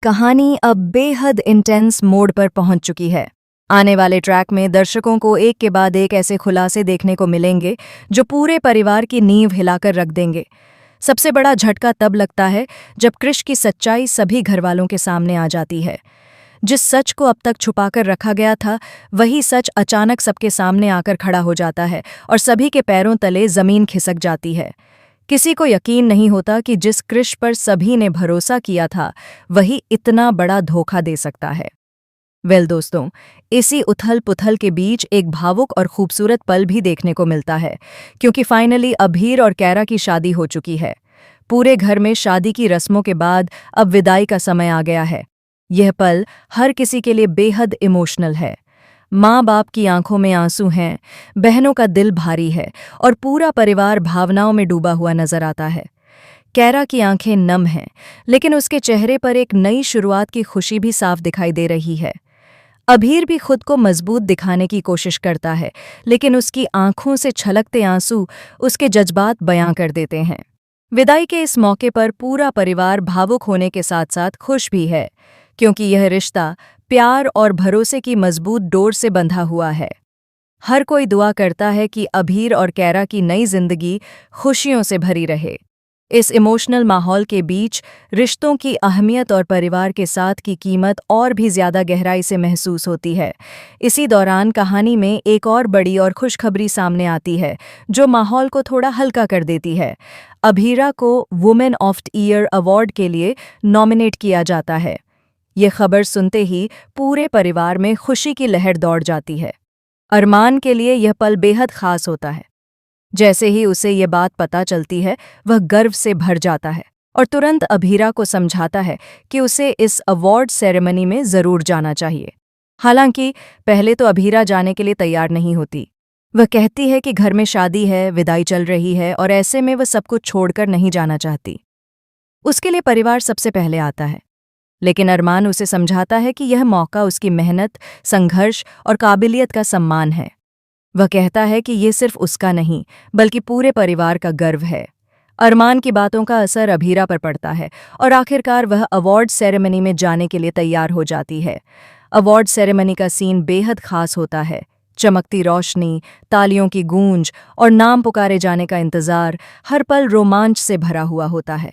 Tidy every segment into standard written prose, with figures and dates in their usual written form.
कहानी अब बेहद इंटेंस मोड पर पहुंच चुकी है। आने वाले ट्रैक में दर्शकों को एक के बाद एक ऐसे खुलासे देखने को मिलेंगे जो पूरे परिवार की नींव हिलाकर रख देंगे। सबसे बड़ा झटका तब लगता है जब कृष की सच्चाई सभी घरवालों के सामने आ जाती है। जिस सच को अब तक छुपाकर रखा गया था, वही सच अचानक सबके सामने आकर खड़ा हो जाता है और सभी के पैरों तले जमीन खिसक जाती है। किसी को यकीन नहीं होता कि जिस कृष पर सभी ने भरोसा किया था, वही इतना बड़ा धोखा दे सकता है। दोस्तों, इसी उथल पुथल के बीच एक भावुक और खूबसूरत पल भी देखने को मिलता है, क्योंकि फाइनली अभीर और कैरा की शादी हो चुकी है। पूरे घर में शादी की रस्मों के बाद अब विदाई का समय आ गया है। यह पल हर किसी के लिए बेहद इमोशनल है। माँ बाप की आंखों में आंसू हैं, बहनों का दिल भारी है और पूरा परिवार भावनाओं में डूबा हुआ नजर आता है। कैरा की आंखें नम हैं, लेकिन उसके चेहरे पर एक नई शुरुआत की खुशी भी साफ दिखाई दे रही है। अभीर भी खुद को मजबूत दिखाने की कोशिश करता है, लेकिन उसकी आंखों से छलकते आंसू उसके जज्बात बयां कर देते हैं। विदाई के इस मौके पर पूरा परिवार भावुक होने के साथ साथ खुश भी है, क्योंकि यह रिश्ता प्यार और भरोसे की मजबूत डोर से बंधा हुआ है। हर कोई दुआ करता है कि अभीर और कैरा की नई जिंदगी खुशियों से भरी रहे। इस इमोशनल माहौल के बीच रिश्तों की अहमियत और परिवार के साथ की कीमत और भी ज्यादा गहराई से महसूस होती है। इसी दौरान कहानी में एक और बड़ी और खुशखबरी सामने आती है, जो माहौल को थोड़ा हल्का कर देती है। अभीरा को women of the year award के लिए नॉमिनेट किया जाता है। ये खबर सुनते ही पूरे परिवार में खुशी की लहर दौड़ जाती है। अरमान के लिए यह पल बेहद खास होता है। जैसे ही उसे ये बात पता चलती है, वह गर्व से भर जाता है और तुरंत अभीरा को समझाता है कि उसे इस अवार्ड सेरेमनी में जरूर जाना चाहिए। हालांकि पहले तो अभीरा जाने के लिए तैयार नहीं होती। वह कहती है कि घर में शादी है, विदाई चल रही है और ऐसे में वह सब कुछ छोड़कर नहीं जाना चाहती। उसके लिए परिवार सबसे पहले आता है, लेकिन अरमान उसे समझाता है कि यह मौका उसकी मेहनत, संघर्ष और काबिलियत का सम्मान है। वह कहता है कि ये सिर्फ उसका नहीं, बल्कि पूरे परिवार का गर्व है। अरमान की बातों का असर अभीरा पर पड़ता है और आखिरकार वह अवार्ड सेरेमनी में जाने के लिए तैयार हो जाती है। अवार्ड सेरेमनी का सीन बेहद खास होता है। चमकती रोशनी, तालियों की गूंज और नाम पुकारे जाने का इंतजार, हर पल रोमांच से भरा हुआ होता है।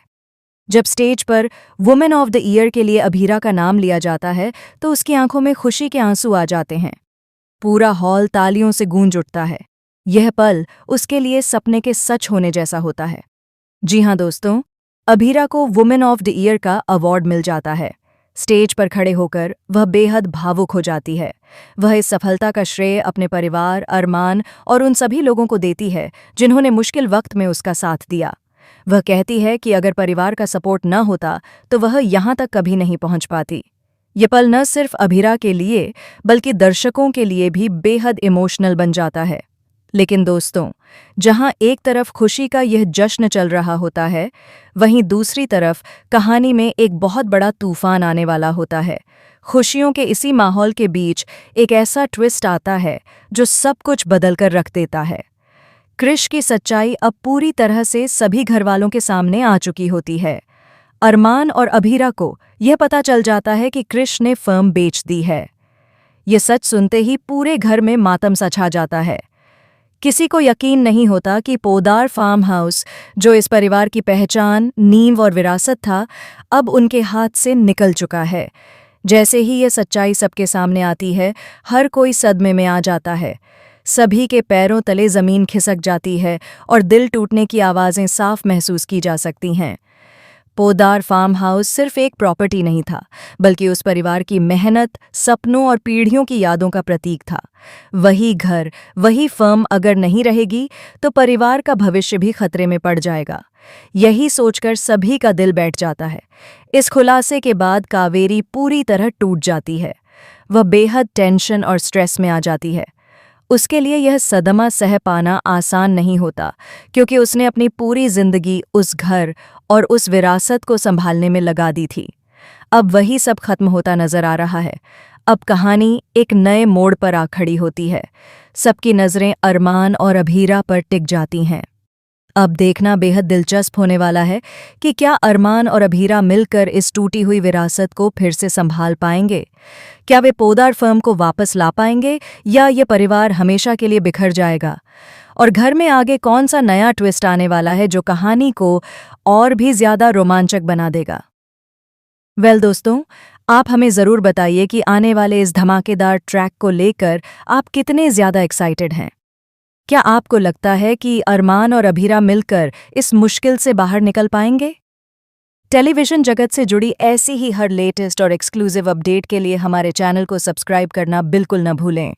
जब स्टेज पर वुमेन ऑफ द ईयर के लिए अभीरा का नाम लिया जाता है, तो उसकी आंखों में खुशी के आंसू आ जाते हैं। पूरा हॉल तालियों से गूंज उठता है। यह पल उसके लिए सपने के सच होने जैसा होता है। जी हाँ दोस्तों, अभीरा को वुमेन ऑफ द ईयर का अवार्ड मिल जाता है। स्टेज पर खड़े होकर वह बेहद भावुक हो जाती है। वह इस सफलता का श्रेय अपने परिवार, अरमान और उन सभी लोगों को देती है जिन्होंने मुश्किल वक्त में उसका साथ दिया। वह कहती है कि अगर परिवार का सपोर्ट न होता तो वह यहाँ तक कभी नहीं पहुँच पाती। ये पल न सिर्फ अभीरा के लिए बल्कि दर्शकों के लिए भी बेहद इमोशनल बन जाता है। लेकिन दोस्तों, जहां एक तरफ खुशी का यह जश्न चल रहा होता है, वहीं दूसरी तरफ कहानी में एक बहुत बड़ा तूफान आने वाला होता है। खुशियों के इसी माहौल के बीच एक ऐसा ट्विस्ट आता है जो सब कुछ बदलकर रख देता है। कृष की सच्चाई अब पूरी तरह से सभी घरवालों के सामने आ चुकी होती है। अरमान और अभीरा को यह पता चल जाता है कि कृष ने फर्म बेच दी है। ये सच सुनते ही पूरे घर में मातम सा छा जाता है। किसी को यकीन नहीं होता कि पोदार फार्म हाउस, जो इस परिवार की पहचान, नींव और विरासत था, अब उनके हाथ से निकल चुका है। जैसे ही ये सच्चाई सबके सामने आती है, हर कोई सदमे में आ जाता है। सभी के पैरों तले जमीन खिसक जाती है और दिल टूटने की आवाज़ें साफ महसूस की जा सकती हैं। पोदार फार्म हाउस सिर्फ एक प्रॉपर्टी नहीं था, बल्कि उस परिवार की मेहनत, सपनों और पीढ़ियों की यादों का प्रतीक था। वही घर, वही फर्म अगर नहीं रहेगी तो परिवार का भविष्य भी खतरे में पड़ जाएगा। यही सोचकर सभी का दिल बैठ जाता है। इस खुलासे के बाद कावेरी पूरी तरह टूट जाती है। वह बेहद टेंशन और स्ट्रेस में आ जाती है। उसके लिए यह सदमा सह पाना आसान नहीं होता, क्योंकि उसने अपनी पूरी जिंदगी उस घर और उस विरासत को संभालने में लगा दी थी। अब वही सब खत्म होता नजर आ रहा है। अब कहानी एक नए मोड़ पर आ खड़ी होती है। सबकी नजरें अरमान और अभीरा पर टिक जाती हैं। अब देखना बेहद दिलचस्प होने वाला है कि क्या अरमान और अभीरा मिलकर इस टूटी हुई विरासत को फिर से संभाल पाएंगे। क्या वे पोदार फर्म को वापस ला पाएंगे या ये परिवार हमेशा के लिए बिखर जाएगा। और घर में आगे कौन सा नया ट्विस्ट आने वाला है जो कहानी को और भी ज्यादा रोमांचक बना देगा। दोस्तों, आप हमें ज़रूर बताइए कि आने वाले इस धमाकेदार ट्रैक को लेकर आप कितने ज़्यादा एक्साइटेड हैं। क्या आपको लगता है कि अरमान और अभीरा मिलकर इस मुश्किल से बाहर निकल पाएंगे? टेलीविज़न जगत से जुड़ी ऐसी ही हर लेटेस्ट और एक्सक्लूसिव अपडेट के लिए हमारे चैनल को सब्सक्राइब करना बिल्कुल न भूलें।